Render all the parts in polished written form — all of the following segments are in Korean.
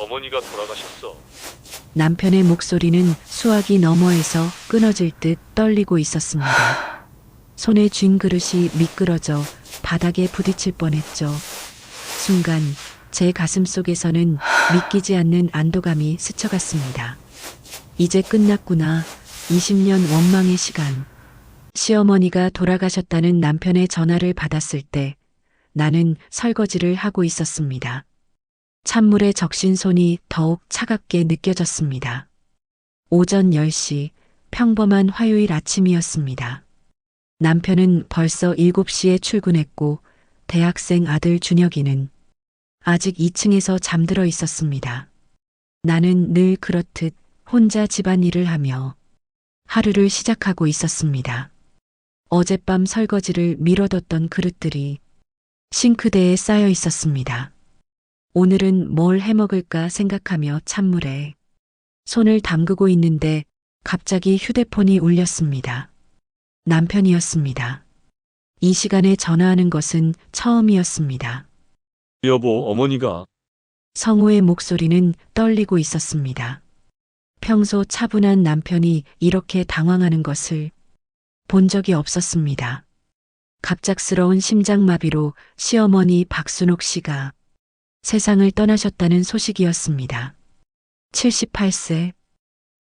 어머니가 돌아가셨어. 남편의 목소리는 수화기 너머에서 끊어질 듯 떨리고 있었습니다. 손에 쥔 그릇이 미끄러져 바닥에 부딪힐 뻔했죠. 순간 제 가슴 속에서는 믿기지 않는 안도감이 스쳐갔습니다. 이제 끝났구나. 20년 원망의 시간. 시어머니가 돌아가셨다는 남편의 전화를 받았을 때 나는 설거지를 하고 있었습니다. 찬물에 적신 손이 더욱 차갑게 느껴졌습니다. 오전 10시 평범한 화요일 아침이었습니다. 남편은 벌써 7시에 출근했고 대학생 아들 준혁이는 아직 2층에서 잠들어 있었습니다. 나는 늘 그렇듯 혼자 집안일을 하며 하루를 시작하고 있었습니다. 어젯밤 설거지를 미뤄뒀던 그릇들이 싱크대에 쌓여 있었습니다. 오늘은 뭘 해먹을까 생각하며 찬물에 손을 담그고 있는데 갑자기 휴대폰이 울렸습니다. 남편이었습니다. 이 시간에 전화하는 것은 처음이었습니다. 여보, 어머니가. 성우의 목소리는 떨리고 있었습니다. 평소 차분한 남편이 이렇게 당황하는 것을 본 적이 없었습니다. 갑작스러운 심장마비로 시어머니 박순옥 씨가 세상을 떠나셨다는 소식이었습니다. 78세.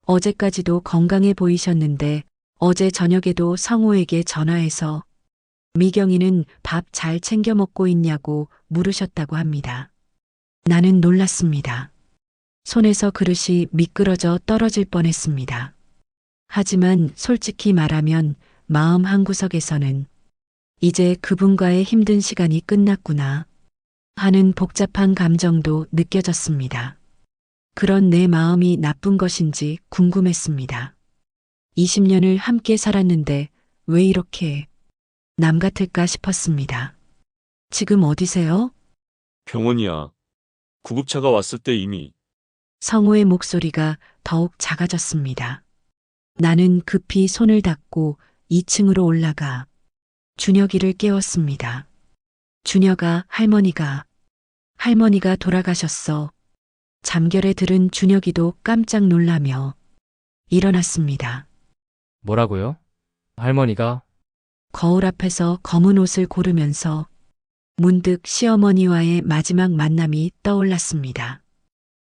어제까지도 건강해 보이셨는데 어제 저녁에도 성우에게 전화해서 미경이는 밥 잘 챙겨 먹고 있냐고 물으셨다고 합니다. 나는 놀랐습니다. 손에서 그릇이 미끄러져 떨어질 뻔했습니다. 하지만 솔직히 말하면 마음 한구석에서는 이제 그분과의 힘든 시간이 끝났구나 하는 복잡한 감정도 느껴졌습니다. 그런 내 마음이 나쁜 것인지 궁금했습니다. 20년을 함께 살았는데 왜 이렇게 남 같을까 싶었습니다. 지금 어디세요? 병원이야. 구급차가 왔을 때 이미. 성우의 목소리가 더욱 작아졌습니다. 나는 급히 손을 닦고 2층으로 올라가 준혁이를 깨웠습니다. 준혁아, 할머니가 돌아가셨어. 잠결에 들은 준혁이도 깜짝 놀라며 일어났습니다. 뭐라고요? 할머니가? 거울 앞에서 검은 옷을 고르면서 문득 시어머니와의 마지막 만남이 떠올랐습니다.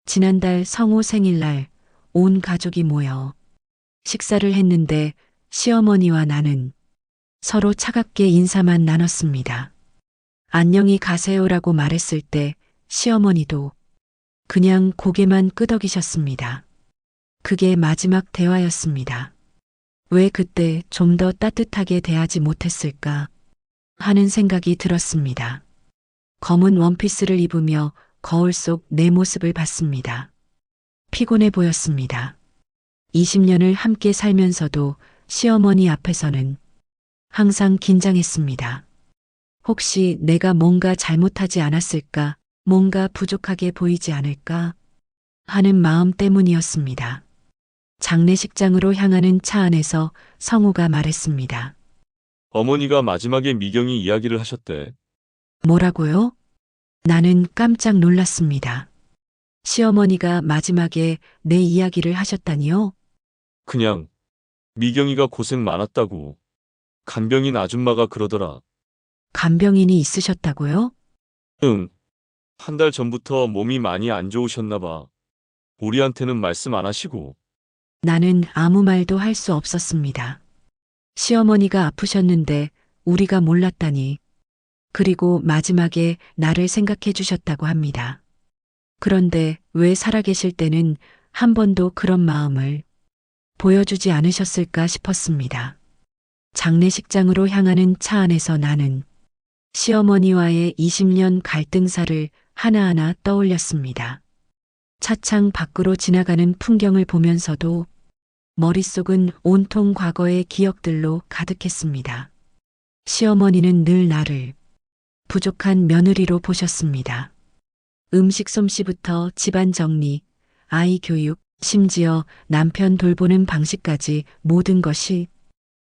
지난달 성우 생일날 온 가족이 모여 식사를 했는데 시어머니와 나는 서로 차갑게 인사만 나눴습니다. 안녕히 가세요라고 말했을 때 시어머니도 그냥 고개만 끄덕이셨습니다. 그게 마지막 대화였습니다. 왜 그때 좀 더 따뜻하게 대하지 못했을까 하는 생각이 들었습니다. 검은 원피스를 입으며 거울 속 내 모습을 봤습니다. 피곤해 보였습니다. 20년을 함께 살면서도 시어머니 앞에서는 항상 긴장했습니다. 혹시 내가 뭔가 잘못하지 않았을까, 뭔가 부족하게 보이지 않을까 하는 마음 때문이었습니다. 장례식장으로 향하는 차 안에서 성우가 말했습니다. 어머니가 마지막에 미경이 이야기를 하셨대. 뭐라고요? 나는 깜짝 놀랐습니다. 시어머니가 마지막에 내 이야기를 하셨다니요? 그냥 미경이가 고생 많았다고. 간병인 아줌마가 그러더라. 간병인이 있으셨다고요? 응. 한 달 전부터 몸이 많이 안 좋으셨나 봐. 우리한테는 말씀 안 하시고. 나는 아무 말도 할 수 없었습니다. 시어머니가 아프셨는데 우리가 몰랐다니. 그리고 마지막에 나를 생각해 주셨다고 합니다. 그런데 왜 살아계실 때는 한 번도 그런 마음을 보여주지 않으셨을까 싶었습니다. 장례식장으로 향하는 차 안에서 나는 시어머니와의 20년 갈등사를 하나하나 떠올렸습니다. 차창 밖으로 지나가는 풍경을 보면서도 머릿속은 온통 과거의 기억들로 가득했습니다. 시어머니는 늘 나를 부족한 며느리로 보셨습니다. 음식 솜씨부터 집안 정리, 아이 교육, 심지어 남편 돌보는 방식까지 모든 것이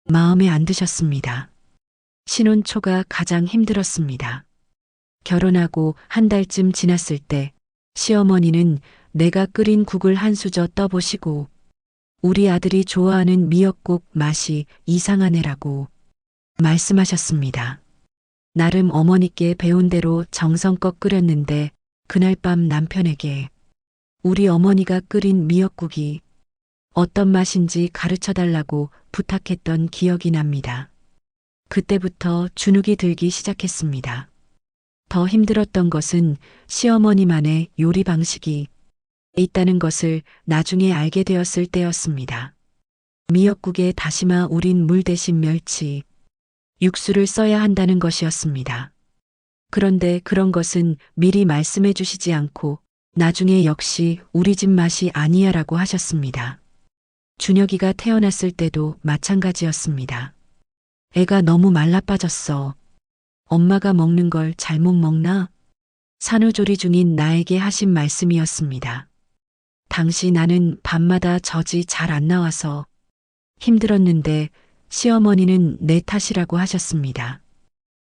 마음에 안 드셨습니다. 신혼 초가 가장 힘들었습니다. 결혼하고 한 달쯤 지났을 때 시어머니는 내가 끓인 국을 한 수저 떠보시고 우리 아들이 좋아하는 미역국 맛이 이상하네라고 말씀하셨습니다. 나름 어머니께 배운 대로 정성껏 끓였는데 그날 밤 남편에게 우리 어머니가 끓인 미역국이 어떤 맛인지 가르쳐 달라고 부탁했던 기억이 납니다. 그때부터 주눅이 들기 시작했습니다. 더 힘들었던 것은 시어머니만의 요리 방식이 있다는 것을 나중에 알게 되었을 때였습니다. 미역국에 다시마 우린 물 대신 멸치, 육수를 써야 한다는 것이었습니다. 그런데 그런 것은 미리 말씀해 주시지 않고 나중에 역시 우리 집 맛이 아니야라고 하셨습니다. 준혁이가 태어났을 때도 마찬가지였습니다. 애가 너무 말라 빠졌어. 엄마가 먹는 걸 잘못 먹나? 산후조리 중인 나에게 하신 말씀이었습니다. 당시 나는 밤마다 젖이 잘 안 나와서 힘들었는데 시어머니는 내 탓이라고 하셨습니다.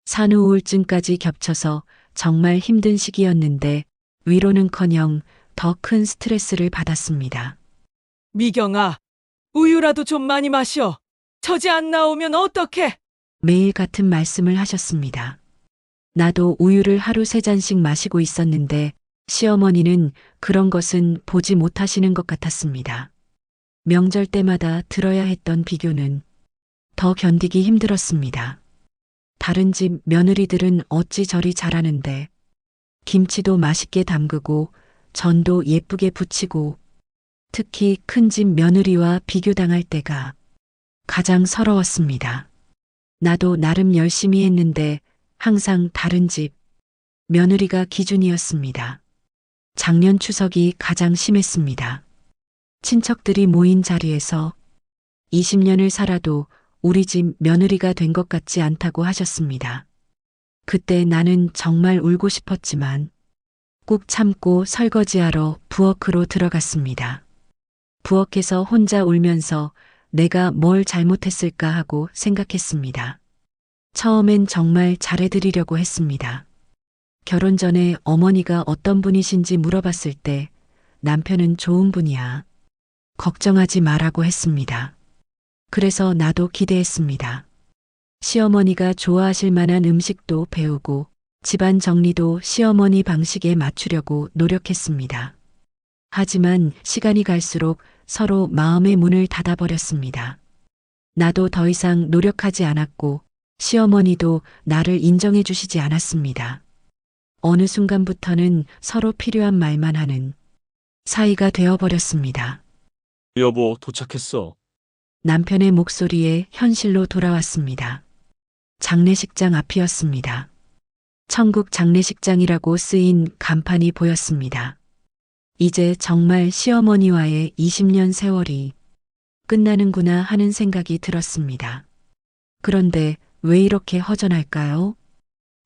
산후 우울증까지 겹쳐서 정말 힘든 시기였는데 위로는커녕 더 큰 스트레스를 받았습니다. 미경아, 우유라도 좀 많이 마셔. 젖이 안 나오면 어떡해? 매일 같은 말씀을 하셨습니다. 나도 우유를 하루 3잔씩 마시고 있었는데 시어머니는 그런 것은 보지 못하시는 것 같았습니다. 명절 때마다 들어야 했던 비교는 더 견디기 힘들었습니다. 다른 집 며느리들은 어찌저리 잘하는데 김치도 맛있게 담그고 전도 예쁘게 부치고 특히 큰 집 며느리와 비교당할 때가 가장 서러웠습니다. 나도 나름 열심히 했는데 항상 다른 집 며느리가 기준이었습니다. 작년 추석이 가장 심했습니다. 친척들이 모인 자리에서 20년을 살아도 우리 집 며느리가 된 것 같지 않다고 하셨습니다. 그때 나는 정말 울고 싶었지만 꾹 참고 설거지하러 부엌으로 들어갔습니다. 부엌에서 혼자 울면서 내가 뭘 잘못했을까 하고 생각했습니다. 처음엔 정말 잘해드리려고 했습니다. 결혼 전에 어머니가 어떤 분이신지 물어봤을 때 남편은 좋은 분이야. 걱정하지 마라고 했습니다. 그래서 나도 기대했습니다. 시어머니가 좋아하실 만한 음식도 배우고 집안 정리도 시어머니 방식에 맞추려고 노력했습니다. 하지만 시간이 갈수록 서로 마음의 문을 닫아버렸습니다. 나도 더 이상 노력하지 않았고 시어머니도 나를 인정해 주시지 않았습니다. 어느 순간부터는 서로 필요한 말만 하는 사이가 되어버렸습니다. 여보, 도착했어. 남편의 목소리에 현실로 돌아왔습니다. 장례식장 앞이었습니다. 천국 장례식장이라고 쓰인 간판이 보였습니다. 이제 정말 시어머니와의 20년 세월이 끝나는구나 하는 생각이 들었습니다. 그런데 왜 이렇게 허전할까요?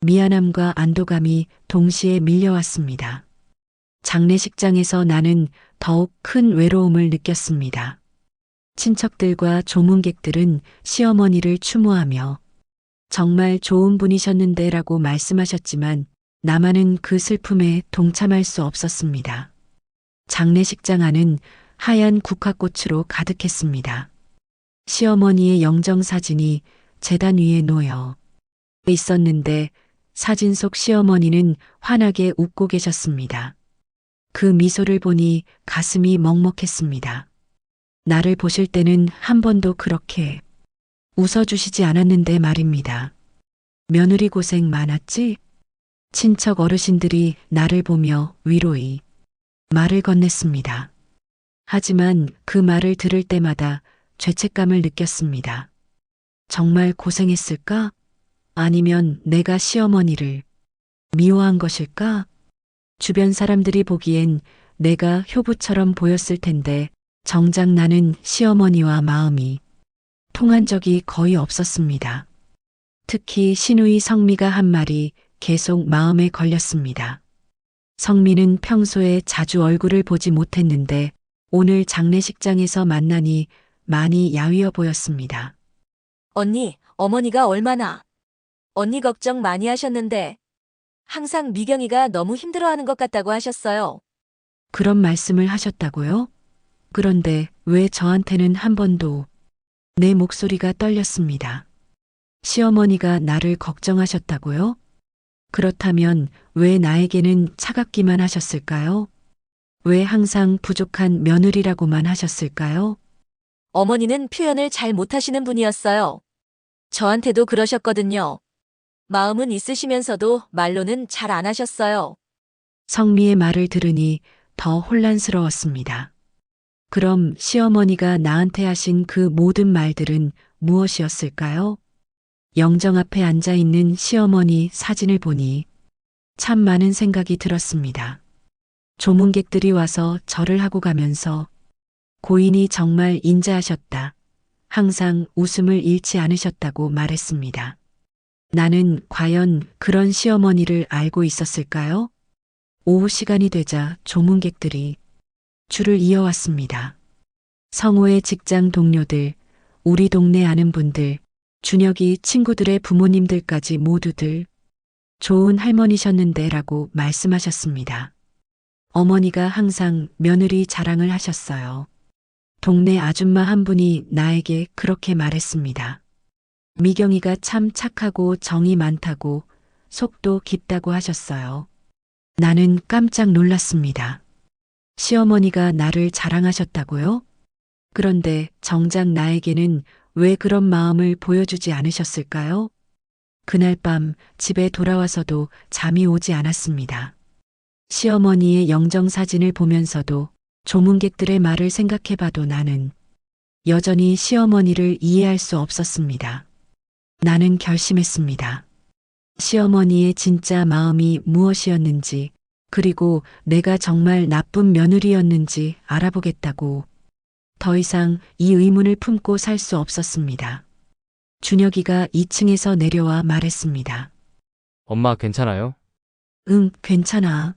미안함과 안도감이 동시에 밀려왔습니다. 장례식장에서 나는 더욱 큰 외로움을 느꼈습니다. 친척들과 조문객들은 시어머니를 추모하며 정말 좋은 분이셨는데 라고 말씀하셨지만 나만은 그 슬픔에 동참할 수 없었습니다. 장례식장 안은 하얀 국화꽃으로 가득했습니다. 시어머니의 영정사진이 제단 위에 놓여 있었는데 사진 속 시어머니는 환하게 웃고 계셨습니다. 그 미소를 보니 가슴이 먹먹했습니다. 나를 보실 때는 한 번도 그렇게 웃어주시지 않았는데 말입니다. 며느리 고생 많았지? 친척 어르신들이 나를 보며 위로의 말을 건넸습니다. 하지만 그 말을 들을 때마다 죄책감을 느꼈습니다. 정말 고생했을까? 아니면 내가 시어머니를 미워한 것일까? 주변 사람들이 보기엔 내가 효부처럼 보였을 텐데 정작 나는 시어머니와 마음이 통한 적이 거의 없었습니다. 특히 시누이 성미가 한 말이 계속 마음에 걸렸습니다. 성미는 평소에 자주 얼굴을 보지 못했는데 오늘 장례식장에서 만나니 많이 야위어 보였습니다. 언니, 어머니가 얼마나 언니 걱정 많이 하셨는데 항상 미경이가 너무 힘들어하는 것 같다고 하셨어요. 그런 말씀을 하셨다고요? 그런데 왜 저한테는 한 번도 내 목소리가 떨렸습니다. 시어머니가 나를 걱정하셨다고요? 그렇다면 왜 나에게는 차갑기만 하셨을까요? 왜 항상 부족한 며느리라고만 하셨을까요? 어머니는 표현을 잘 못하시는 분이었어요. 저한테도 그러셨거든요. 마음은 있으시면서도 말로는 잘 안 하셨어요. 성미의 말을 들으니 더 혼란스러웠습니다. 그럼 시어머니가 나한테 하신 그 모든 말들은 무엇이었을까요? 영정 앞에 앉아 있는 시어머니 사진을 보니 참 많은 생각이 들었습니다. 조문객들이 와서 절을 하고 가면서 고인이 정말 인자하셨다. 항상 웃음을 잃지 않으셨다고 말했습니다. 나는 과연 그런 시어머니를 알고 있었을까요? 오후 시간이 되자 조문객들이 줄을 이어왔습니다. 성우의 직장 동료들, 우리 동네 아는 분들, 준혁이 친구들의 부모님들까지 모두들 좋은 할머니셨는데 라고 말씀하셨습니다. 어머니가 항상 며느리 자랑을 하셨어요. 동네 아줌마 한 분이 나에게 그렇게 말했습니다. 미경이가 참 착하고 정이 많다고 속도 깊다고 하셨어요. 나는 깜짝 놀랐습니다. 시어머니가 나를 자랑하셨다고요? 그런데 정작 나에게는 왜 그런 마음을 보여주지 않으셨을까요? 그날 밤 집에 돌아와서도 잠이 오지 않았습니다. 시어머니의 영정 사진을 보면서도 조문객들의 말을 생각해봐도 나는 여전히 시어머니를 이해할 수 없었습니다. 나는 결심했습니다. 시어머니의 진짜 마음이 무엇이었는지, 그리고 내가 정말 나쁜 며느리였는지 알아보겠다고 더 이상 이 의문을 품고 살 수 없었습니다. 준혁이가 2층에서 내려와 말했습니다. 엄마 괜찮아요? 응, 괜찮아.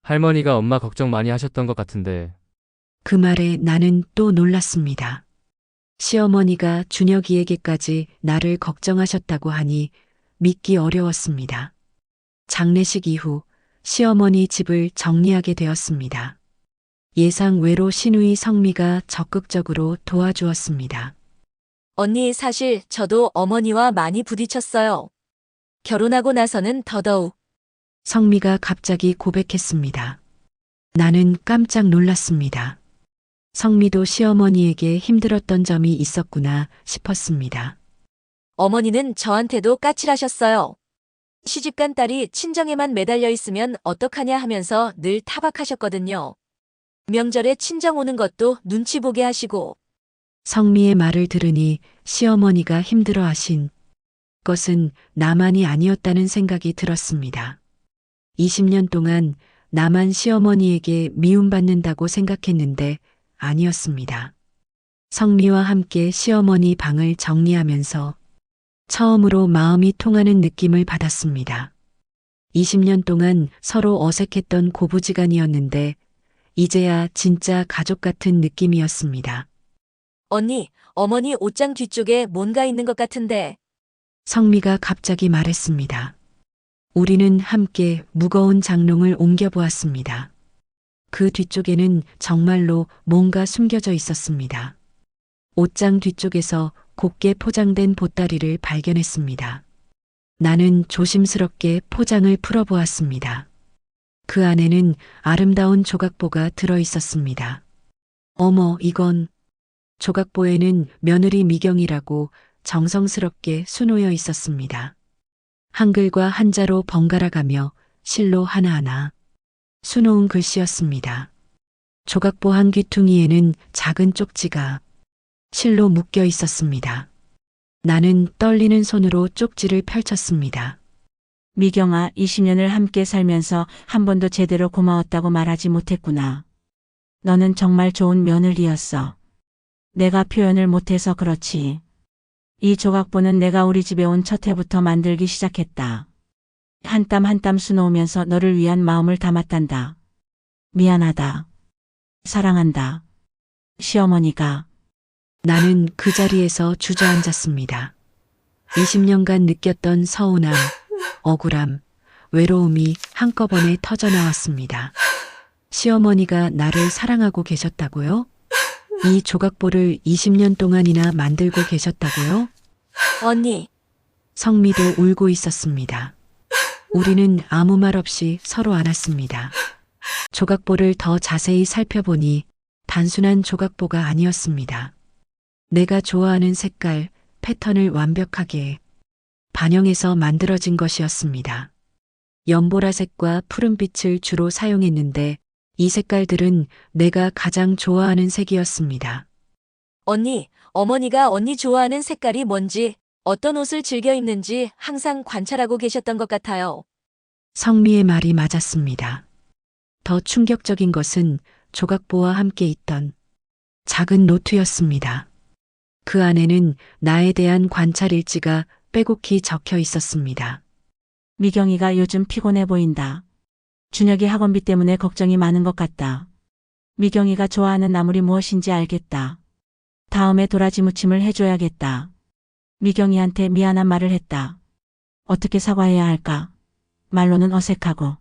할머니가 엄마 걱정 많이 하셨던 것 같은데 그 말에 나는 또 놀랐습니다. 시어머니가 준혁이에게까지 나를 걱정하셨다고 하니 믿기 어려웠습니다. 장례식 이후 시어머니 집을 정리하게 되었습니다. 예상 외로 시누이 성미가 적극적으로 도와주었습니다. 언니, 사실 저도 어머니와 많이 부딪혔어요. 결혼하고 나서는 더더욱. 성미가 갑자기 고백했습니다. 나는 깜짝 놀랐습니다. 성미도 시어머니에게 힘들었던 점이 있었구나 싶었습니다. 어머니는 저한테도 까칠하셨어요. 시집간 딸이 친정에만 매달려 있으면 어떡하냐 하면서 늘 타박하셨거든요. 명절에 친정 오는 것도 눈치 보게 하시고. 성미의 말을 들으니 시어머니가 힘들어하신 것은 나만이 아니었다는 생각이 들었습니다. 20년 동안 나만 시어머니에게 미움받는다고 생각했는데 아니었습니다. 성미와 함께 시어머니 방을 정리하면서 처음으로 마음이 통하는 느낌을 받았습니다. 20년 동안 서로 어색했던 고부지간이었는데 이제야 진짜 가족 같은 느낌이었습니다. 언니, 어머니 옷장 뒤쪽에 뭔가 있는 것 같은데. 성미가 갑자기 말했습니다. 우리는 함께 무거운 장롱을 옮겨보았습니다. 그 뒤쪽에는 정말로 뭔가 숨겨져 있었습니다. 옷장 뒤쪽에서 곱게 포장된 보따리를 발견했습니다. 나는 조심스럽게 포장을 풀어보았습니다. 그 안에는 아름다운 조각보가 들어 있었습니다. 어머, 이건... 조각보에는 며느리 미경이라고 정성스럽게 수놓여 있었습니다. 한글과 한자로 번갈아가며 실로 하나하나 수놓은 글씨였습니다. 조각보 한 귀퉁이에는 작은 쪽지가 실로 묶여 있었습니다. 나는 떨리는 손으로 쪽지를 펼쳤습니다. 미경아, 20년을 함께 살면서 한 번도 제대로 고마웠다고 말하지 못했구나. 너는 정말 좋은 며느리였어. 내가 표현을 못해서 그렇지. 이 조각보는 내가 우리 집에 온 첫 해부터 만들기 시작했다. 한 땀 한 땀 수놓으면서 너를 위한 마음을 담았단다. 미안하다. 사랑한다. 시어머니가. 나는 그 자리에서 주저앉았습니다. 20년간 느꼈던 서운함, 억울함, 외로움이 한꺼번에 터져나왔습니다. 시어머니가 나를 사랑하고 계셨다고요? 이 조각보를 20년 동안이나 만들고 계셨다고요? 언니, 성미도 울고 있었습니다. 우리는 아무 말 없이 서로 안았습니다. 조각보를 더 자세히 살펴보니 단순한 조각보가 아니었습니다. 내가 좋아하는 색깔, 패턴을 완벽하게 반영해서 만들어진 것이었습니다. 연보라색과 푸른빛을 주로 사용했는데 이 색깔들은 내가 가장 좋아하는 색이었습니다. 언니, 어머니가 언니 좋아하는 색깔이 뭔지, 어떤 옷을 즐겨 입는지 항상 관찰하고 계셨던 것 같아요. 성미의 말이 맞았습니다. 더 충격적인 것은 조각보와 함께 있던 작은 노트였습니다. 그 안에는 나에 대한 관찰 일지가 빼곡히 적혀 있었습니다. 미경이가 요즘 피곤해 보인다. 준혁이 학원비 때문에 걱정이 많은 것 같다. 미경이가 좋아하는 나물이 무엇인지 알겠다. 다음에 도라지 무침을 해줘야겠다. 미경이한테 미안한 말을 했다. 어떻게 사과해야 할까? 말로는 어색하고.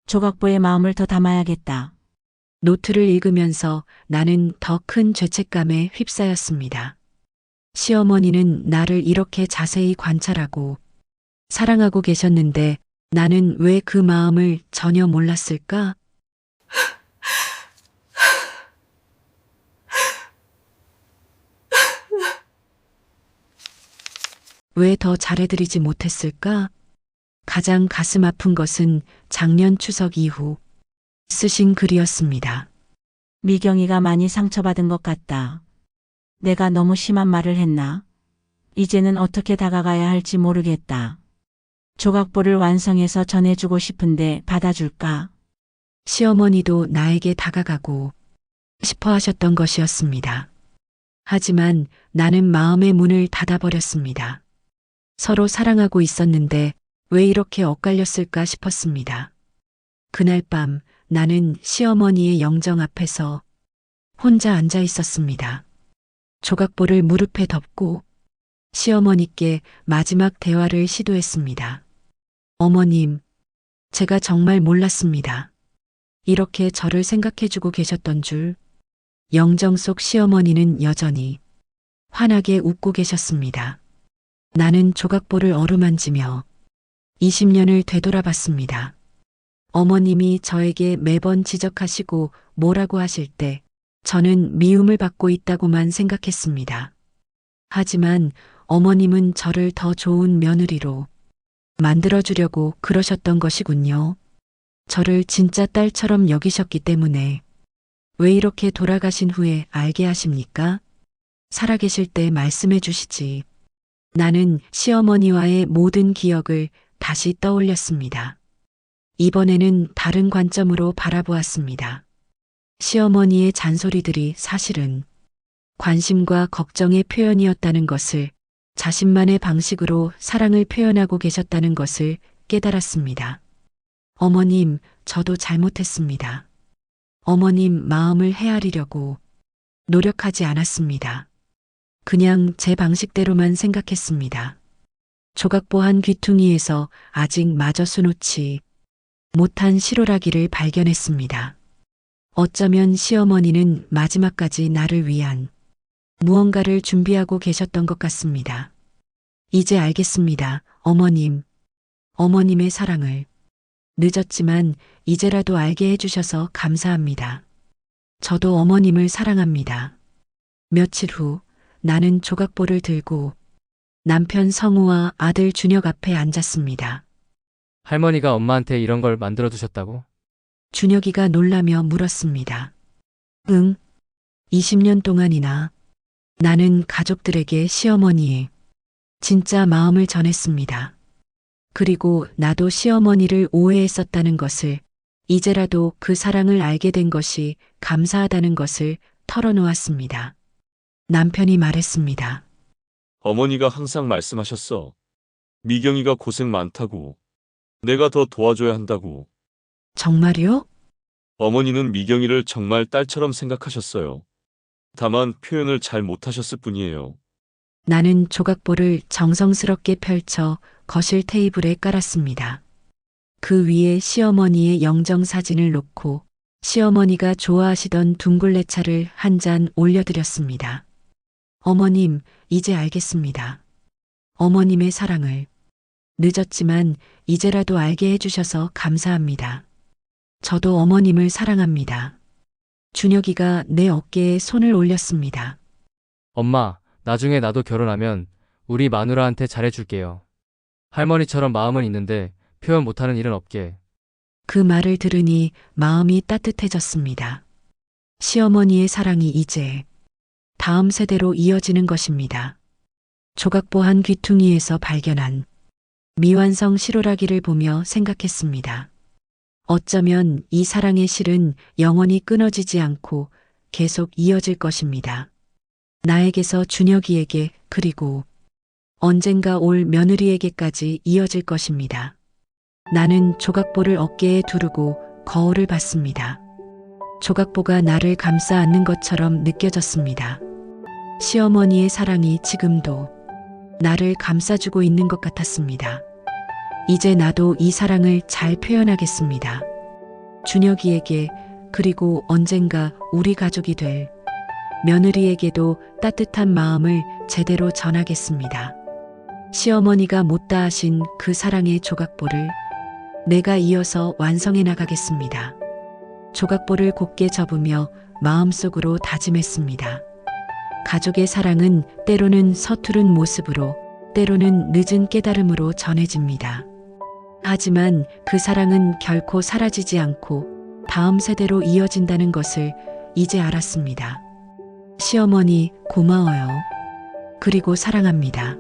조각보의 마음을 더 담아야겠다. 노트를 읽으면서 나는 더 큰 죄책감에 휩싸였습니다. 시어머니는 나를 이렇게 자세히 관찰하고 사랑하고 계셨는데 나는 왜 그 마음을 전혀 몰랐을까? 왜 더 잘해드리지 못했을까? 가장 가슴 아픈 것은 작년 추석 이후 쓰신 글이었습니다. 미경이가 많이 상처받은 것 같다. 내가 너무 심한 말을 했나? 이제는 어떻게 다가가야 할지 모르겠다. 조각보를 완성해서 전해주고 싶은데 받아줄까? 시어머니도 나에게 다가가고 싶어 하셨던 것이었습니다. 하지만 나는 마음의 문을 닫아버렸습니다. 서로 사랑하고 있었는데 왜 이렇게 엇갈렸을까 싶었습니다. 그날 밤 나는 시어머니의 영정 앞에서 혼자 앉아 있었습니다. 조각보를 무릎에 덮고 시어머니께 마지막 대화를 시도했습니다. 어머님, 제가 정말 몰랐습니다. 이렇게 저를 생각해주고 계셨던 줄. 영정 속 시어머니는 여전히 환하게 웃고 계셨습니다. 나는 조각보를 어루만지며 20년을 되돌아봤습니다. 어머님이 저에게 매번 지적하시고 뭐라고 하실 때 저는 미움을 받고 있다고만 생각했습니다. 하지만 어머님은 저를 더 좋은 며느리로 만들어주려고 그러셨던 것이군요. 저를 진짜 딸처럼 여기셨기 때문에 왜 이렇게 돌아가신 후에 알게 하십니까? 살아계실 때 말씀해 주시지. 나는 시어머니와의 모든 기억을 다시 떠올렸습니다. 이번에는 다른 관점으로 바라보았습니다. 시어머니의 잔소리들이 사실은 관심과 걱정의 표현이었다는 것을, 자신만의 방식으로 사랑을 표현하고 계셨다는 것을 깨달았습니다. 어머님, 저도 잘못했습니다. 어머님 마음을 헤아리려고 노력하지 않았습니다. 그냥 제 방식대로만 생각했습니다. 조각보 한 귀퉁이에서 아직 마저 수놓지 못한 실오라기를 발견했습니다. 어쩌면 시어머니는 마지막까지 나를 위한 무언가를 준비하고 계셨던 것 같습니다. 이제 알겠습니다, 어머님. 어머님의 사랑을. 늦었지만 이제라도 알게 해주셔서 감사합니다. 저도 어머님을 사랑합니다. 며칠 후 나는 조각보를 들고 남편 성우와 아들 준혁 앞에 앉았습니다. 할머니가 엄마한테 이런 걸 만들어 두셨다고? 준혁이가 놀라며 물었습니다. 응. 20년 동안이나 나는 가족들에게 시어머니의 진짜 마음을 전했습니다. 그리고 나도 시어머니를 오해했었다는 것을, 이제라도 그 사랑을 알게 된 것이 감사하다는 것을 털어놓았습니다. 남편이 말했습니다. 어머니가 항상 말씀하셨어. 미경이가 고생 많다고. 내가 더 도와줘야 한다고. 정말요? 어머니는 미경이를 정말 딸처럼 생각하셨어요. 다만 표현을 잘 못하셨을 뿐이에요. 나는 조각보를 정성스럽게 펼쳐 거실 테이블에 깔았습니다. 그 위에 시어머니의 영정 사진을 놓고 시어머니가 좋아하시던 둥글레차를 한 잔 올려드렸습니다. 어머님, 이제 알겠습니다. 어머님의 사랑을. 늦었지만 이제라도 알게 해주셔서 감사합니다. 저도 어머님을 사랑합니다. 준혁이가 내 어깨에 손을 올렸습니다. 엄마, 나중에 나도 결혼하면 우리 마누라한테 잘해줄게요. 할머니처럼 마음은 있는데 표현 못하는 일은 없게. 그 말을 들으니 마음이 따뜻해졌습니다. 시어머니의 사랑이 이제 다음 세대로 이어지는 것입니다. 조각보 한 귀퉁이에서 발견한 미완성 실오라기를 보며 생각했습니다. 어쩌면 이 사랑의 실은 영원히 끊어지지 않고 계속 이어질 것입니다. 나에게서 준혁이에게 그리고 언젠가 올 며느리에게까지 이어질 것입니다. 나는 조각보를 어깨에 두르고 거울을 봤습니다. 조각보가 나를 감싸 안는 것처럼 느껴졌습니다. 시어머니의 사랑이 지금도 나를 감싸주고 있는 것 같았습니다. 이제 나도 이 사랑을 잘 표현하겠습니다. 준혁이에게 그리고 언젠가 우리 가족이 될 며느리에게도 따뜻한 마음을 제대로 전하겠습니다. 시어머니가 못다 하신 그 사랑의 조각보를 내가 이어서 완성해 나가겠습니다. 조각보를 곧게 접으며 마음속으로 다짐했습니다. 가족의 사랑은 때로는 서투른 모습으로, 때로는 늦은 깨달음으로 전해집니다. 하지만 그 사랑은 결코 사라지지 않고 다음 세대로 이어진다는 것을 이제 알았습니다. 시어머니, 고마워요. 그리고 사랑합니다.